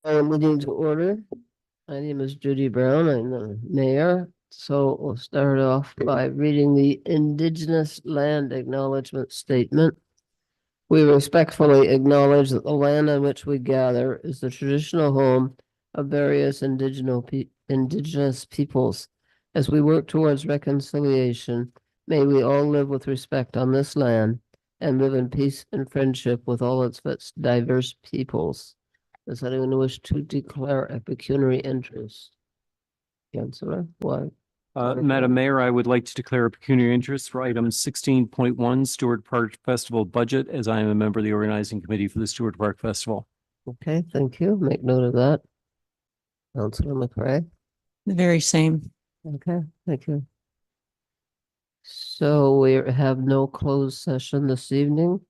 Meeting to order. My name is Judy Brown. I'm the mayor. So we'll start off by reading the Indigenous Land Acknowledgement Statement. We respectfully acknowledge that the land on which we gather is the traditional home of various indigenous peoples. As we work towards reconciliation, may we all live with respect on this land and live in peace and friendship with all its diverse peoples. Does anyone wish to declare a pecuniary interest? Councillor, what? Madam Mayor, I would like to declare a pecuniary interest for item 16.1 Stewart Park Festival budget, as I am a member of the organizing committee for the Stewart Park Festival. Okay, thank you. Make note of that. Councillor McRae. The very same. Okay, thank you. So we have no closed session this evening,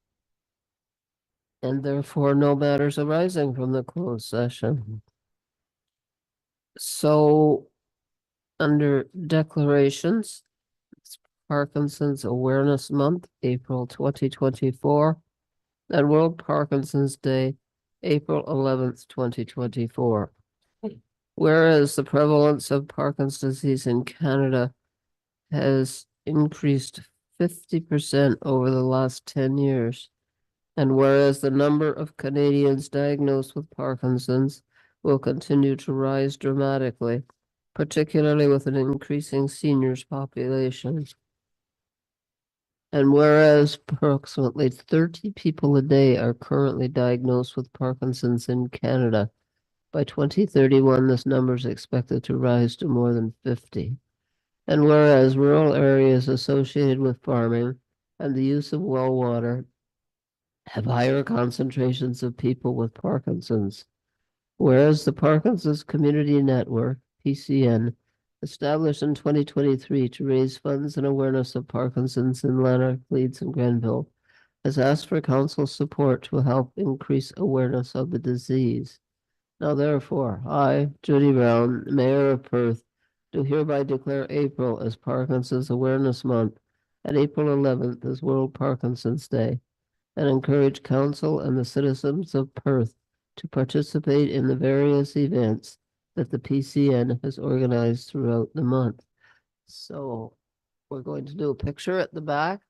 and therefore no matters arising from the closed session. So under declarations, it's Parkinson's Awareness Month, April 2024, and World Parkinson's Day, April 11th, 2024. Whereas the prevalence of Parkinson's disease in Canada has increased 50% over the last 10 years, and whereas the number of Canadians diagnosed with Parkinson's will continue to rise dramatically, particularly with an increasing seniors population. And whereas approximately 30 people a day are currently diagnosed with Parkinson's in Canada, by 2031, this number is expected to rise to more than 50. And whereas rural areas associated with farming and the use of well water have higher concentrations of people with Parkinson's, whereas the Parkinson's Community Network, PCN, established in 2023 to raise funds and awareness of Parkinson's in Lanark, Leeds, and Grenville, has asked for council support to help increase awareness of the disease. Now therefore, I, Judy Brown, Mayor of Perth, do hereby declare April as Parkinson's Awareness Month and April 11th as World Parkinson's Day, and encourage council and the citizens of Perth to participate in the various events that the PCN has organized throughout the month. So we're going to do a picture at the back.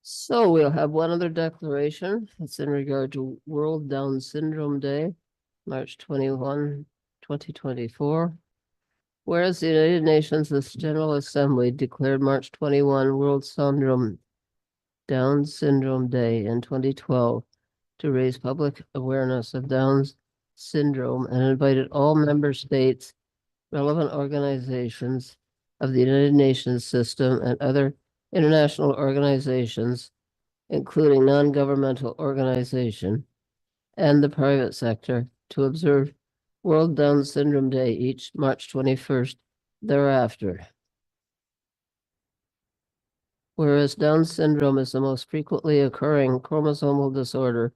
So we'll have one other declaration. It's in regard to World Down Syndrome Day, March 21, 2024. Whereas the United Nations General Assembly declared March 21 World Down Syndrome Day in 2012 to raise public awareness of Down syndrome and invited all member states, relevant organizations of the United Nations system and other international organizations, including non-governmental organizations, and the private sector to observe World Down Syndrome Day each March 21st thereafter. Whereas Down syndrome is the most frequently occurring chromosomal disorder,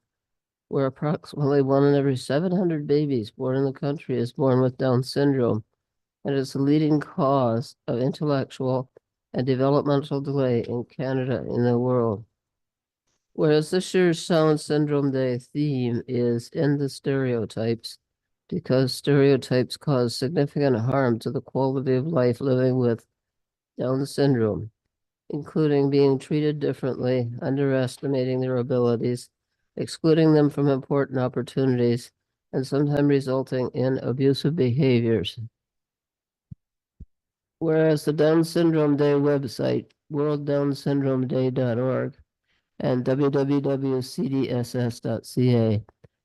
where approximately 1 in every 700 babies born in the country is born with Down syndrome, and is the leading cause of intellectual and developmental delay in Canada and in the world. Whereas this year's Down Syndrome Day theme is End the Stereotypes, because stereotypes cause significant harm to the quality of life living with Down syndrome, including being treated differently, underestimating their abilities, excluding them from important opportunities, and sometimes resulting in abusive behaviors. Whereas the Down Syndrome Day website, worlddownsyndromeday.org, and www.cdss.ca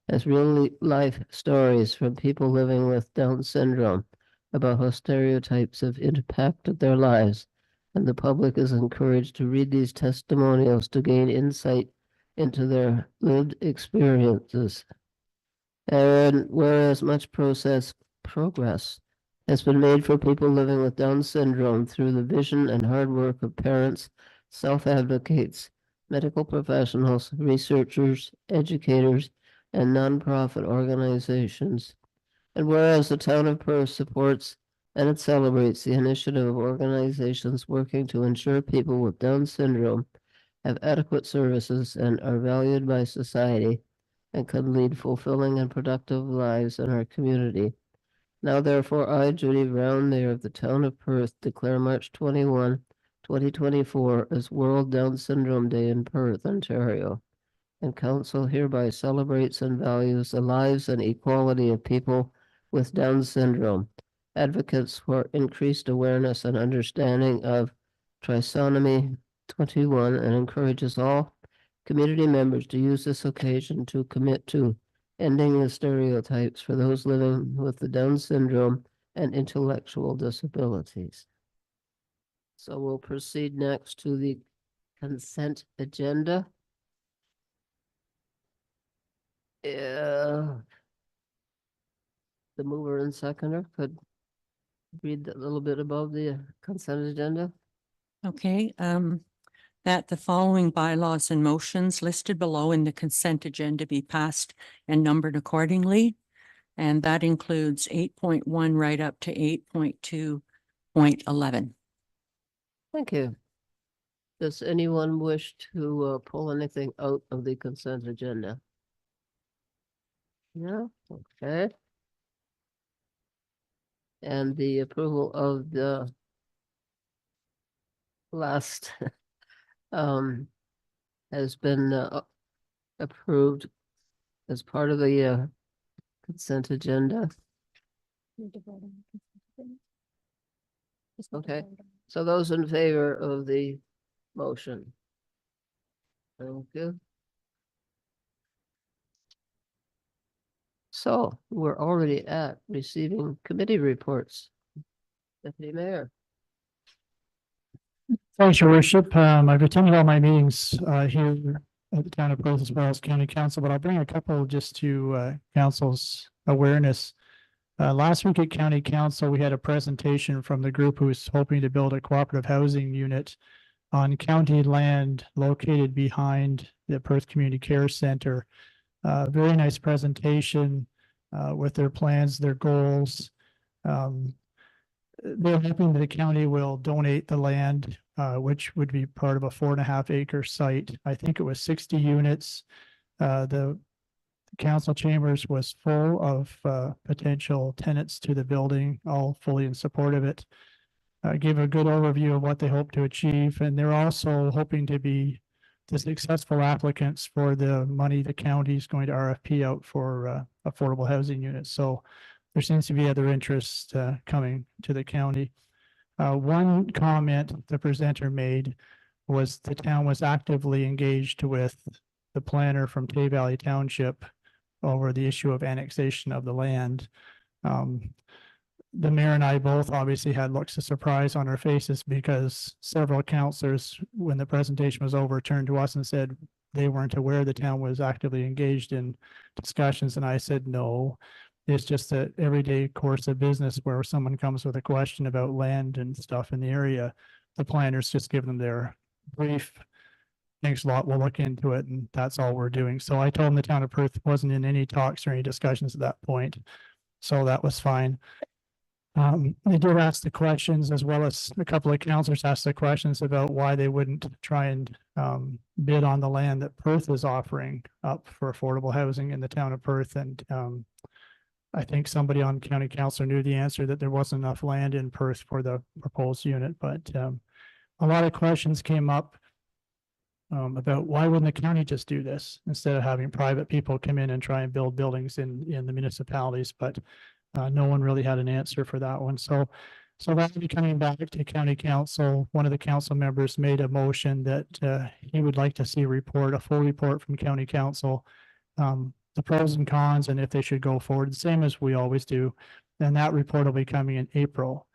has real life stories from people living with Down syndrome about how stereotypes have impacted their lives, and the public is encouraged to read these testimonials to gain insight into their lived experiences. And whereas much progress has been made for people living with Down syndrome through the vision and hard work of parents, self-advocates, medical professionals, researchers, educators, and nonprofit organizations. And whereas the town of Perth supports and it celebrates the initiative of organizations working to ensure people with Down syndrome have adequate services and are valued by society and can lead fulfilling and productive lives in our community. Now therefore, I, Judy Brown, Mayor of the Town of Perth, declare March 21, 2024 as World Down Syndrome Day in Perth, Ontario. And Council hereby celebrates and values the lives and equality of people with Down syndrome, advocates for increased awareness and understanding of trisomy 21, and encourages all community members to use this occasion to commit to ending the stereotypes for those living with the Down syndrome and intellectual disabilities. So we'll proceed next to the consent agenda. The mover and seconder could read a little bit about the consent agenda. Okay, that the following bylaws and motions listed below in the consent agenda be passed and numbered accordingly. And that includes 8.1 right up to 8.2.11. Thank you. Does anyone wish to pull anything out of the consent agenda? No? Okay. And the approval of the last has been approved as part of the consent agenda. Okay, so those in favor of the motion? Thank you. So we're already at receiving committee reports. Deputy Mayor. Thanks, Your Worship. I've attended all my meetings here at the town of Perth as well as County Council, but I'll bring a couple just to Council's awareness. Last week at County Council, we had a presentation from the group who was hoping to build a cooperative housing unit on county land located behind the Perth Community Care Center. Very nice presentation with their plans, their goals. They're hoping that the county will donate the land, which would be part of a 4.5 acre site. I think it was 60 units. The council chambers was full of potential tenants to the building, all fully in support of it. Gave a good overview of what they hope to achieve, and they're also hoping to be the successful applicants for the money the county is going to RFP out for affordable housing units. So there seems to be other interest coming to the county. One comment the presenter made was the town was actively engaged with the planner from Tay Valley Township over the issue of annexation of the land. The mayor and I both obviously had looks of surprise on our faces because several councillors, when the presentation was over, turned to us and said, they weren't aware the town was actively engaged in discussions, and I said, no. It's just a everyday course of business where someone comes with a question about land and stuff in the area. The planners just give them their brief, thanks a lot, we'll look into it, and that's all we're doing. So I told them the town of Perth wasn't in any talks or any discussions at that point. So that was fine. They did ask the questions, as well as a couple of counselors asked the questions about why they wouldn't try and bid on the land that Perth is offering up for affordable housing in the town of Perth. And I think somebody on county council knew the answer, that there wasn't enough land in Perth for the proposed unit. But a lot of questions came up about why wouldn't the county just do this instead of having private people come in and try and build buildings in the municipalities. But no one really had an answer for that one. So that'll be coming back to county council. One of the council members made a motion that he would like to see a full report from county council, the pros and cons, and if they should go forward, the same as we always do. And that report will be coming in April.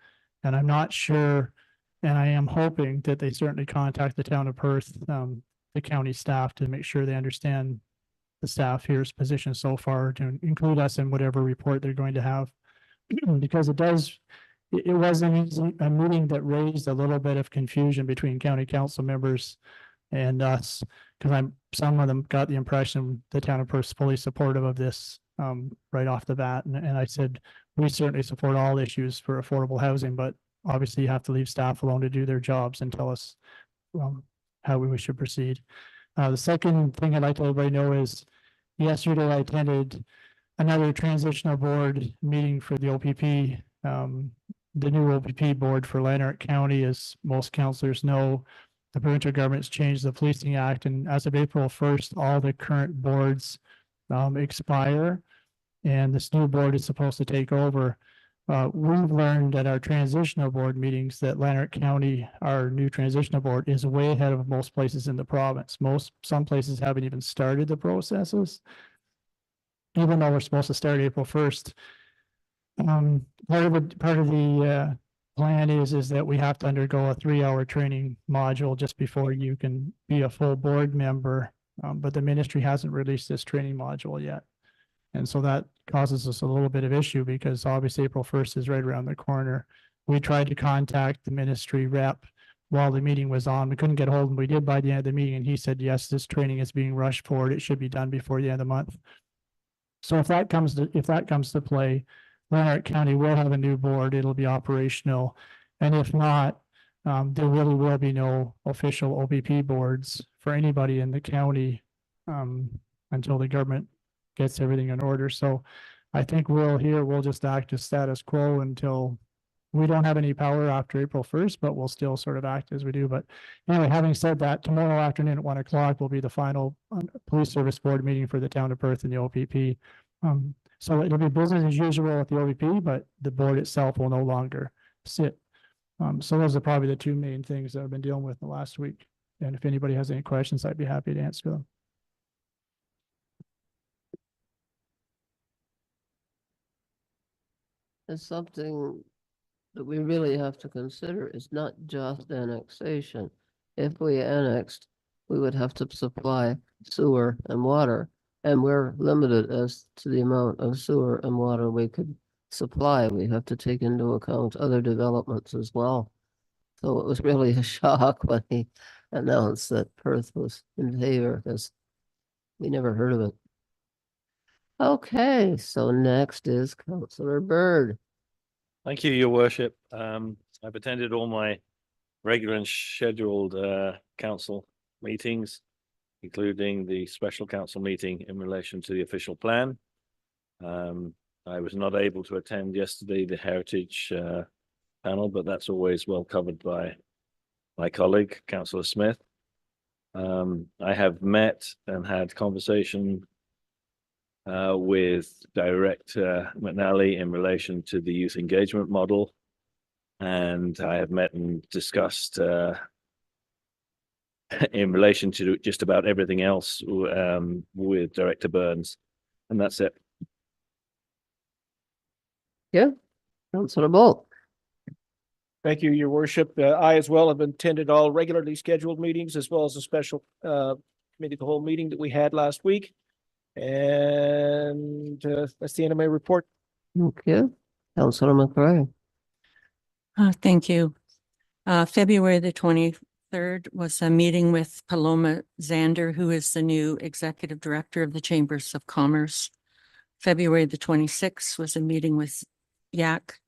And I'm not sure, and I am hoping that they certainly contact the town of Perth, the county staff, to make sure they understand the staff here's position so far, to include us in whatever report they're going to have. Because it was a meeting that raised a little bit of confusion between county council members and us, because some of them got the impression the town of Perth is fully supportive of this right off the bat. And I said, we certainly support all issues for affordable housing, but obviously you have to leave staff alone to do their jobs and tell us how we should proceed. The second thing I'd like to let everybody know is yesterday I attended another transitional board meeting for the OPP. The new OPP board for Lanark County, as most councillors know, the provincial government's changed the Policing Act, and as of April 1st, all the current boards expire, and this new board is supposed to take over. We've learned at our transitional board meetings that Lanark County, our new transitional board, is way ahead of most places in the province. Some places haven't even started the processes, even though we're supposed to start April 1st. Part of the plan is that we have to undergo a 3-hour training module just before you can be a full board member. But the ministry hasn't released this training module yet. And so that causes us a little bit of issue, because obviously April 1st is right around the corner. We tried to contact the ministry rep while the meeting was on. We couldn't get hold of him. We did by the end of the meeting, and he said, yes, this training is being rushed forward. It should be done before the end of the month. So if that comes to play, Lanark County will have a new board. It'll be operational. And if not, there really will be no official OPP boards for anybody in the county until the government gets everything in order. So I think we'll just act as status quo until we don't have any power after April 1st, but we'll still sort of act as we do. But anyway, having said that, tomorrow afternoon at 1 o'clock will be the final police service board meeting for the town of Perth and the OPP. So it'll be business as usual at the OPP, but the board itself will no longer sit. So those are probably the two main things that I've been dealing with in the last week. And if anybody has any questions, I'd be happy to answer them. It's something that we really have to consider. Is not just annexation. If we annexed, we would have to supply sewer and water, and we're limited as to the amount of sewer and water we could supply. We have to take into account other developments as well. So it was really a shock when he announced that Perth was in favor, because we never heard of it. Okay, so next is Councillor Byrd. Thank you, Your Worship. I've attended all my regular and scheduled council meetings, including the special council meeting in relation to the official plan. I was not able to attend yesterday, the heritage panel, but that's always well covered by my colleague, Councillor Smith. I have met and had conversation with Director McNally in relation to the youth engagement model. And I have met and discussed in relation to just about everything else with Director Burns. And that's it. Yeah, Councillor Bolt. Thank you, Your Worship. I as well have attended all regularly scheduled meetings as well as the special committee, the whole meeting that we had last week. And that's the end of my report. Thank you. Councilor McRae. Thank you. February the 23rd was a meeting with Paloma Zander, who is the new executive director of the Chambers of Commerce. February the 26th was a meeting with Yak.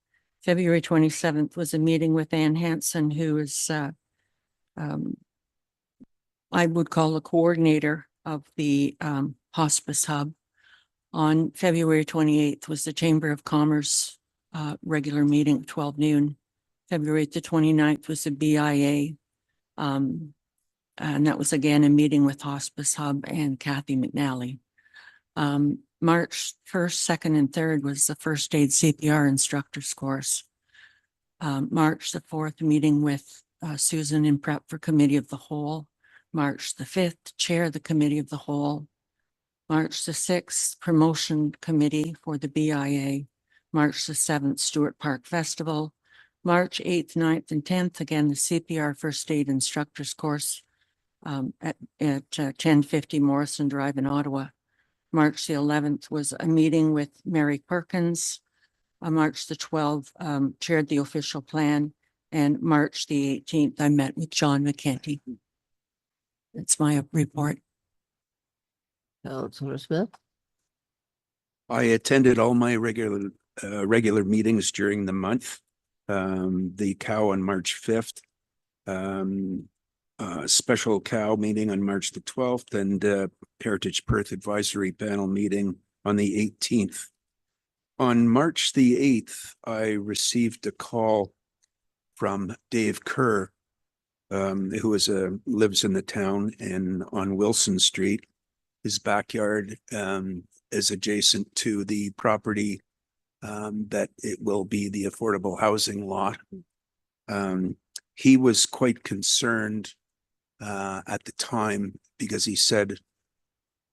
February 27th was a meeting with Ann Hansen, who is, I would call the coordinator of the hospice hub. On February 28th was the Chamber of Commerce regular meeting at 12 noon. February the 29th was the BIA. And that was again a meeting with Hospice Hub and Kathy McNally. March 1st, 2nd, and 3rd was the first aid CPR instructor's course. March the 4th, meeting with Susan in prep for Committee of the Whole. March the 5th, chair of the Committee of the Whole. March the 6th, promotion committee for the BIA. March the 7th, Stewart Park Festival. March 8th, 9th, and 10th, again, the CPR first aid instructor's course at 1050 Morrison Drive in Ottawa. March the 11th was a meeting with Mary Perkins. March the 12th, chaired the official plan. And March the 18th, I met with John McKenty. That's my report. Councilor Smith. I attended all my regular meetings during the month. The cow on March 5th, special cow meeting on March the 12th, and Heritage Perth Advisory Panel meeting on the 18th. On March the 8th, I received a call from Dave Kerr, who lives in the town and on Wilson Street. His backyard is adjacent to the property that it will be the affordable housing lot. He was quite concerned at the time because he said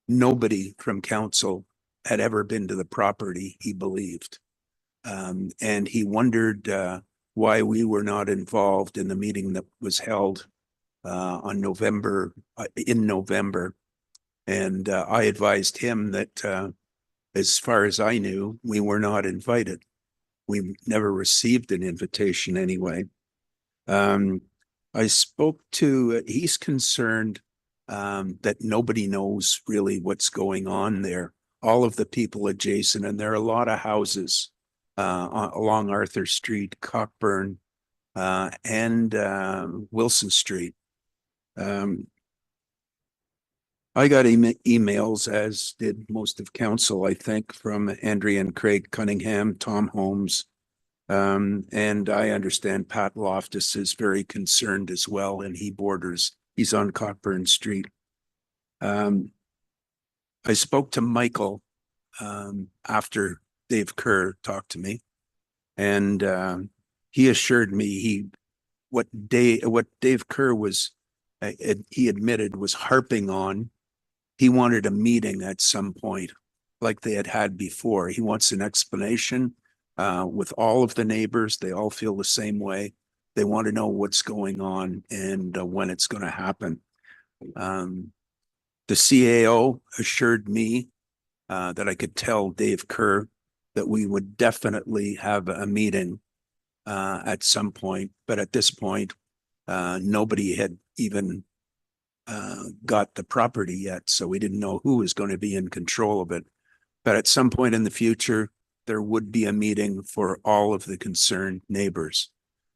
nobody from council had ever been to the property, he believed. And he wondered why we were not involved in the meeting that was held in November. And I advised him that as far as I knew, we were not invited. We never received an invitation anyway. I spoke to, he's concerned that nobody knows really what's going on there. All of the people adjacent, and there are a lot of houses along Arthur Street, Cockburn, and Wilson Street. I got emails, as did most of council, I think, from Andrea and Craig Cunningham, Tom Holmes, and I understand Pat Loftus is very concerned as well, and he's on Cockburn Street. I spoke to Michael after Dave Kerr talked to me, and he assured me what Dave Kerr was, he admitted, was harping on. He wanted a meeting at some point like they had before. He wants an explanation with all of the neighbors. They all feel the same way. They want to know what's going on and when it's going to happen. The CAO assured me that I could tell Dave Kerr that we would definitely have a meeting at some point. But at this point, nobody had even got the property yet, so we didn't know who was going to be in control of it. But at some point in the future, there would be a meeting for all of the concerned neighbors,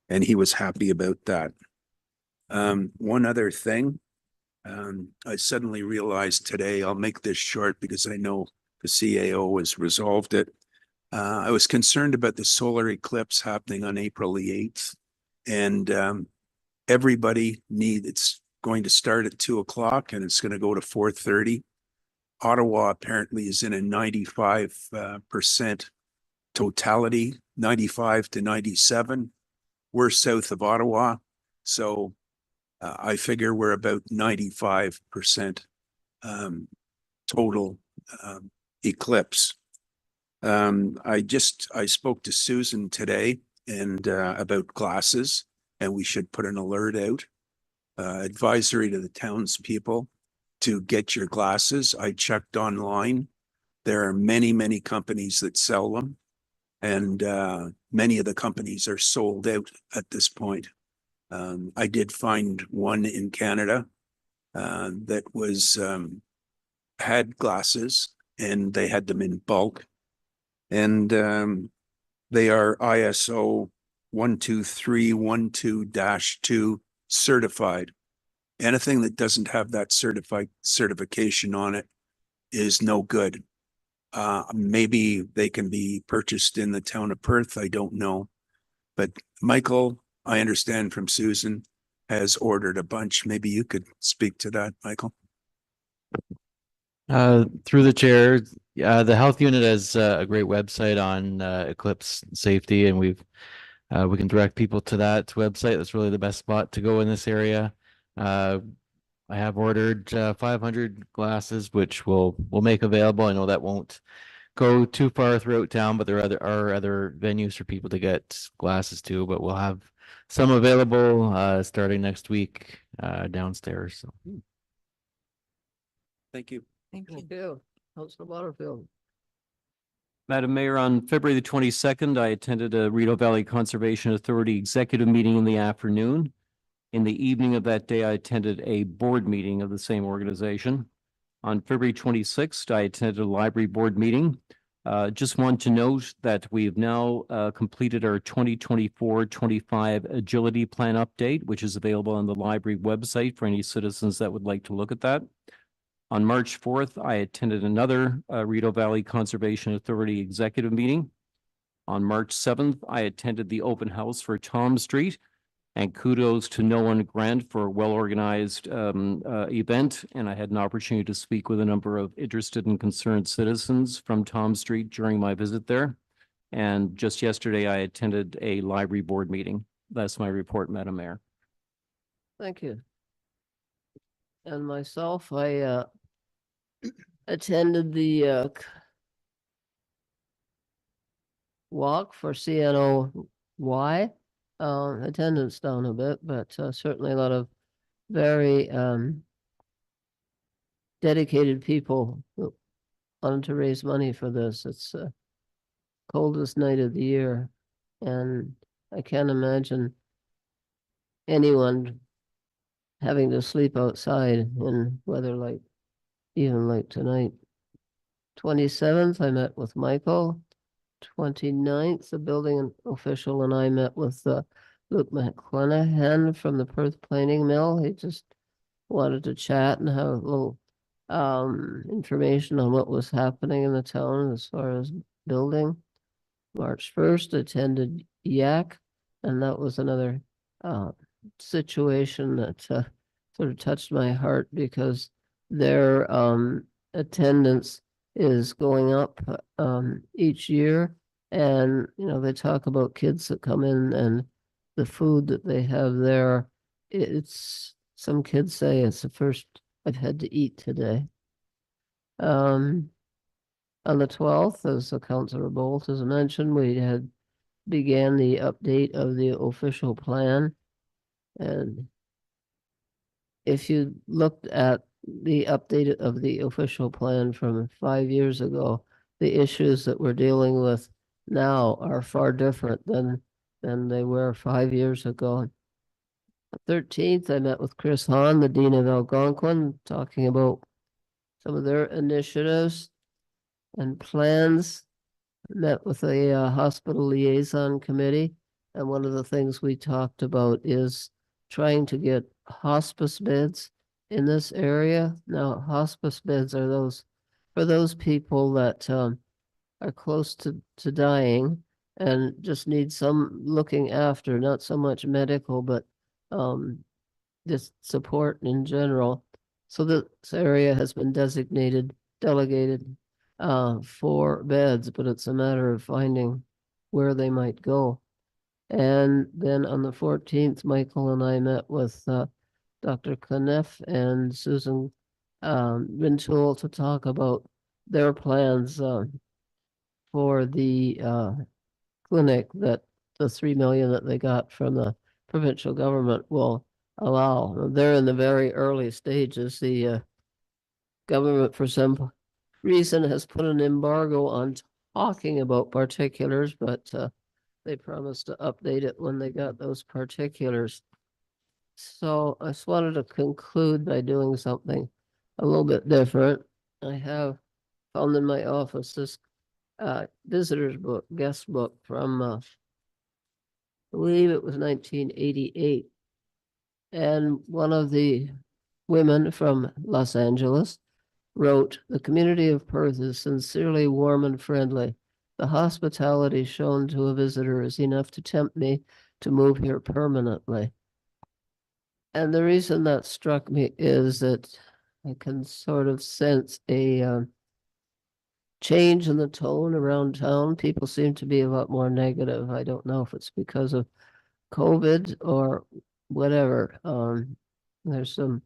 and he was happy about that. One other thing, I suddenly realized today, I'll make this short because I know the CAO has resolved it. I was concerned about the solar eclipse happening on April the 8th, and it's going to start at 2:00 and it's going to go to 4:30. Ottawa apparently is in a 95% totality, 95 to 97. We're south of Ottawa, so I figure we're about 95% total eclipse. I spoke to Susan today and about glasses, and we should put an alert out, advisory to the townspeople. to get your glasses. I checked online. There are many, many companies that sell them. And many of the companies are sold out at this point. I did find one in Canada that was had glasses, and they had them in bulk. And they are ISO 12312-2 certified. Anything that doesn't have that certification on it is no good. Maybe they can be purchased in the town of Perth. I don't know. But Michael, I understand from Susan, has ordered a bunch. Maybe you could speak to that, Michael. Through the chair, the health unit has a great website on eclipse safety, and we can direct people to that website. That's really the best spot to go in this area. I have ordered 500 glasses, which we'll make available. I know that won't go too far throughout town, but there are other venues for people to get glasses to. But we'll have some available starting next week downstairs. So. Thank you. Thank you. Thank you. Councilor Waterfield. Madam Mayor, on February the 22nd, I attended a Rideau Valley Conservation Authority executive meeting in the afternoon. In the evening of that day, I attended a board meeting of the same organization. On February 26th, I attended a library board meeting. Just want to note that we have now completed our 2024-25 agility plan update, which is available on the library website for any citizens that would like to look at that. On March 4th, I attended another Rideau Valley Conservation Authority executive meeting. On March 7th, I attended the open house for Tom Street, and kudos to Nolan Grant for a well-organized event. And I had an opportunity to speak with a number of interested and concerned citizens from Tom Street during my visit there. And just yesterday, I attended a library board meeting. That's my report, Madam Mayor. Thank you. And myself, I attended the walk for CNOY. Attendance down a bit, but certainly a lot of very dedicated people who wanted to raise money for this. It's coldest night of the year, and I can't imagine anyone having to sleep outside in weather like even like tonight. 27th, I met with Michael. 29th, the building official and I met with Luke McClenahan from the Perth Planing Mill. He just wanted to chat and have a little information on what was happening in the town as far as building. March 1st, attended YAC, and that was another situation that sort of touched my heart because their attendance is going up each year. And, you know, they talk about kids that come in and the food that they have there. It's, some kids say it's the first I've had to eat today. On the 12th, as Councillor Bolt has mentioned, we had began the update of the official plan. And if you looked at the update of the official plan from 5 years ago, the issues that we're dealing with now are far different than they were 5 years ago. The 13th, I met with Chris Hahn, the Dean of Algonquin, talking about some of their initiatives and plans. Met with a hospital liaison committee, and one of the things we talked about is trying to get hospice beds in this area. Now, hospice beds are those for those people that are close to dying and just need some looking after, not so much medical, but just support in general. So this area has been delegated for beds, but it's a matter of finding where they might go. And then on the 14th, Michael and I met with Dr. Kneff and Susan Rintoul to talk about their plans for the clinic that the $3 million that they got from the provincial government will allow. They're in the very early stages. The government for some reason has put an embargo on talking about particulars, but they promised to update it when they got those particulars. So I just wanted to conclude by doing something a little bit different. I have found in my office this visitor's book, guest book from I believe it was 1988. And one of the women from Los Angeles wrote, "The community of Perth is sincerely warm and friendly. The hospitality shown to a visitor is enough to tempt me to move here permanently." And the reason that struck me is that I can sort of sense a change in the tone around town. People seem to be a lot more negative. I don't know if it's because of COVID or whatever. There's some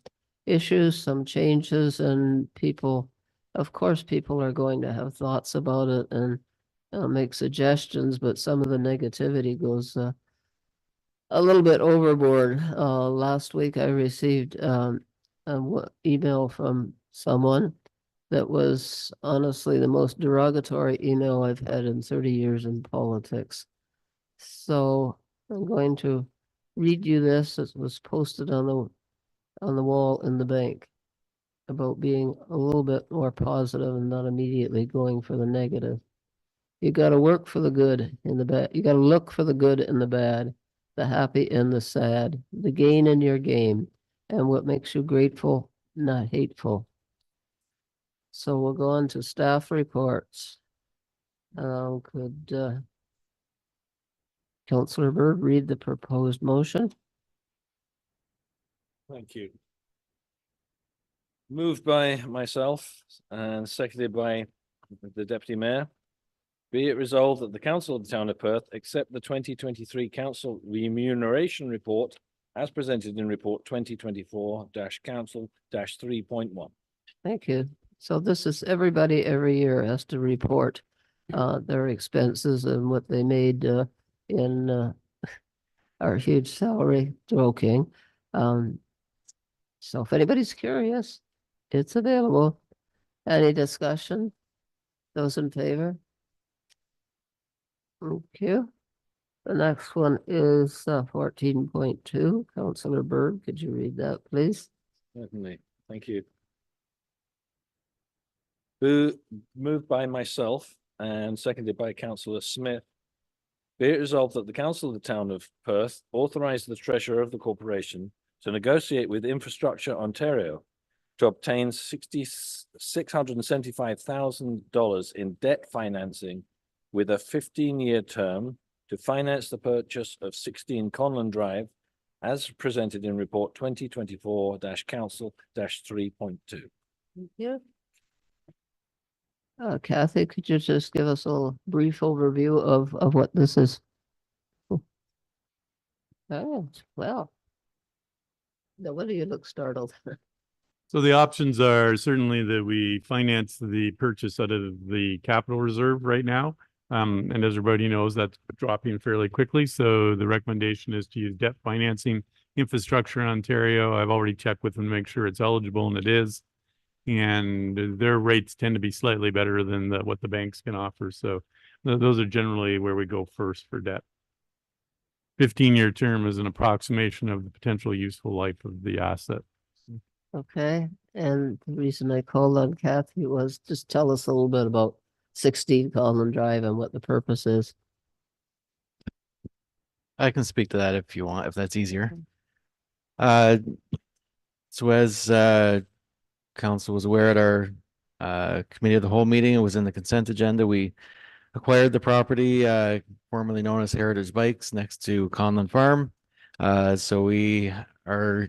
issues, some changes, and people, of course, people are going to have thoughts about it and make suggestions, but some of the negativity goes a little bit overboard. Last week I received an email from someone that was honestly the most derogatory email I've had in 30 years in politics. So I'm going to read you this. It was posted on the wall in the bank about being a little bit more positive and not immediately going for the negative. You got to work for the good in the bad. You got to look for the good in the bad, the happy and the sad, the gain in your game, and what makes you grateful, not hateful. So we'll go on to staff reports. Could Councillor Bird read the proposed motion? Thank you. Moved by myself and seconded by the Deputy Mayor. Be it resolved that the Council of the Town of Perth accept the 2023 Council Remuneration Report as presented in Report 2024-Council-3.1. Thank you. So this is everybody every year has to report their expenses and what they made in our huge salary, joking. So if anybody's curious, it's available. Any discussion? Those in favor? Thank you. The next one is 14.2. Councillor Bird, could you read that, please? Certainly, thank you. Moved by myself and seconded by Councillor Smith. Be it resolved that the Council of the Town of Perth authorise the Treasurer of the Corporation to negotiate with Infrastructure Ontario to obtain $675,000 in debt financing with a 15-year term to finance the purchase of 16 Conlon Drive as presented in Report 2024-Council-3.2. Thank you. Kathy, could you just give us a brief overview of what this is? Oh, well. No wonder you look startled. So the options are certainly that we finance the purchase out of the capital reserve right now. And as everybody knows, that's dropping fairly quickly. So the recommendation is to use debt financing. Infrastructure in Ontario, I've already checked with them to make sure it's eligible, and it is. And their rates tend to be slightly better than what the banks can offer. So those are generally where we go first for debt. 15-year term is an approximation of the potential useful life of the asset. Okay, and the reason I called on Kathy was just tell us a little bit about 16 Conlon Drive and what the purpose is. I can speak to that if you want, if that's easier. So as council was aware at our committee of the whole meeting, it was in the consent agenda. We acquired the property formerly known as Heritage Bikes next to Conlon Farm. So we are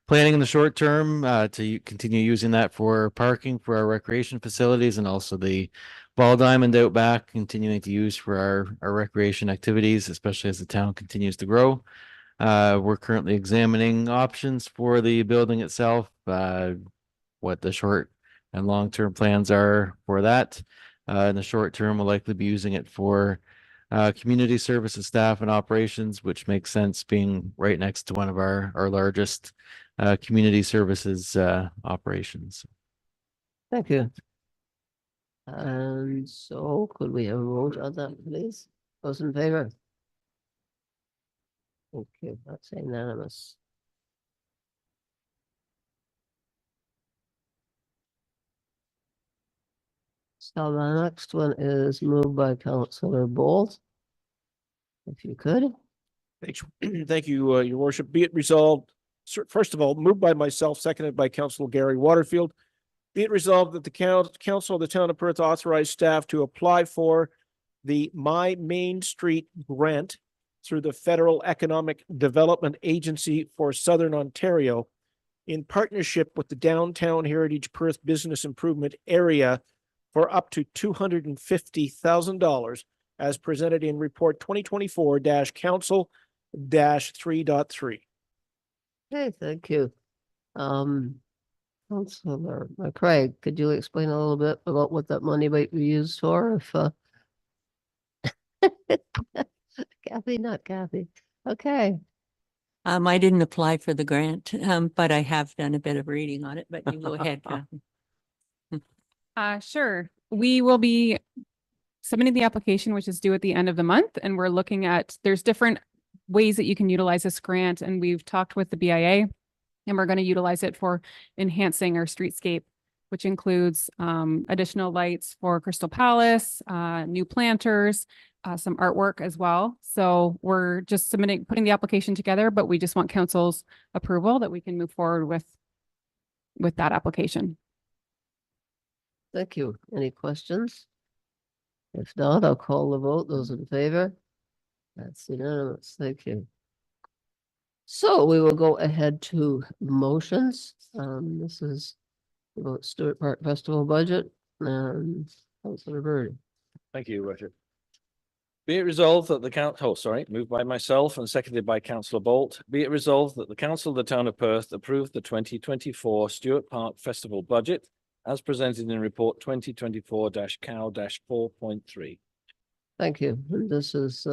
planning in the short term to continue using that for parking for our recreation facilities, and also the ball diamond out back continuing to use for our recreation activities, especially as the town continues to grow. We're currently examining options for the building itself, what the short and long-term plans are for that. In the short term, we'll likely be using it for community services staff and operations, which makes sense being right next to one of our largest community services operations. Thank you. And so could we have a vote on that, please? Those in favor? Thank you, that's unanimous. So the next one is moved by Councillor Bolt. If you could. Thanks. Thank you, your worship. Be it resolved, first of all, moved by myself, seconded by Councillor Gary Waterfield. Be it resolved that the council of the town of Perth authorize staff to apply for the My Main Street grant through the Federal Economic Development Agency for Southern Ontario in partnership with the Downtown Heritage Perth Business Improvement Area for up to $250,000 as presented in report 2024-council-3.3. Okay, thank you. Councillor Craig, could you explain a little bit about what that money might be used for if Kathy, not Kathy. Okay. I didn't apply for the grant, but I have done a bit of reading on it, but you go ahead, Kathy. Sure. We will be submitting the application, which is due at the end of the month, and we're looking at, there's different ways that you can utilize this grant, and we've talked with the BIA, and we're going to utilize it for enhancing our streetscape, which includes additional lights for Crystal Palace, new planters, some artwork as well. So we're just putting the application together, but we just want council's approval that we can move forward with that application. Thank you. Any questions? If not, I'll call the vote. Those in favor? That's unanimous. Thank you. So we will go ahead to motions. This is about Stewart Park Festival budget and Councillor Bird. Thank you, Roger. Be it resolved that the moved by myself and seconded by Councillor Bolt. Be it resolved that the Council of the Town of Perth approve the 2024 Stewart Park Festival budget as presented in report 2024-cow-4.3. Thank you. And this is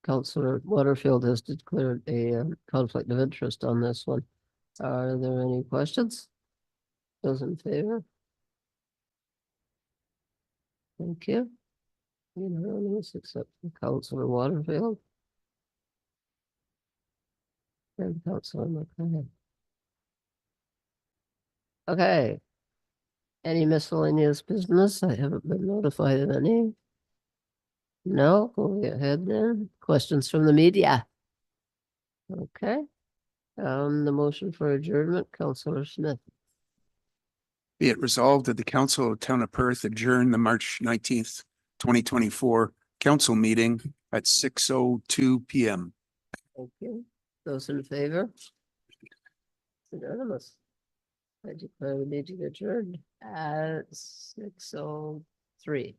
Councillor Waterfield has declared a conflict of interest on this one. Are there any questions? Those in favor? Thank you. Unanimous except for Councillor Waterfield. And Councillor McCray. Okay. Any miscellaneous business? I haven't been notified of any. No, go ahead then. Questions from the media? Okay. The motion for adjournment, Councillor Smith. Be it resolved that the Council of Town of Perth adjourn the March 19th, 2024 council meeting at 6:02 p.m. Okay. Those in favor? Unanimous. I declare the meeting adjourned at 6:03.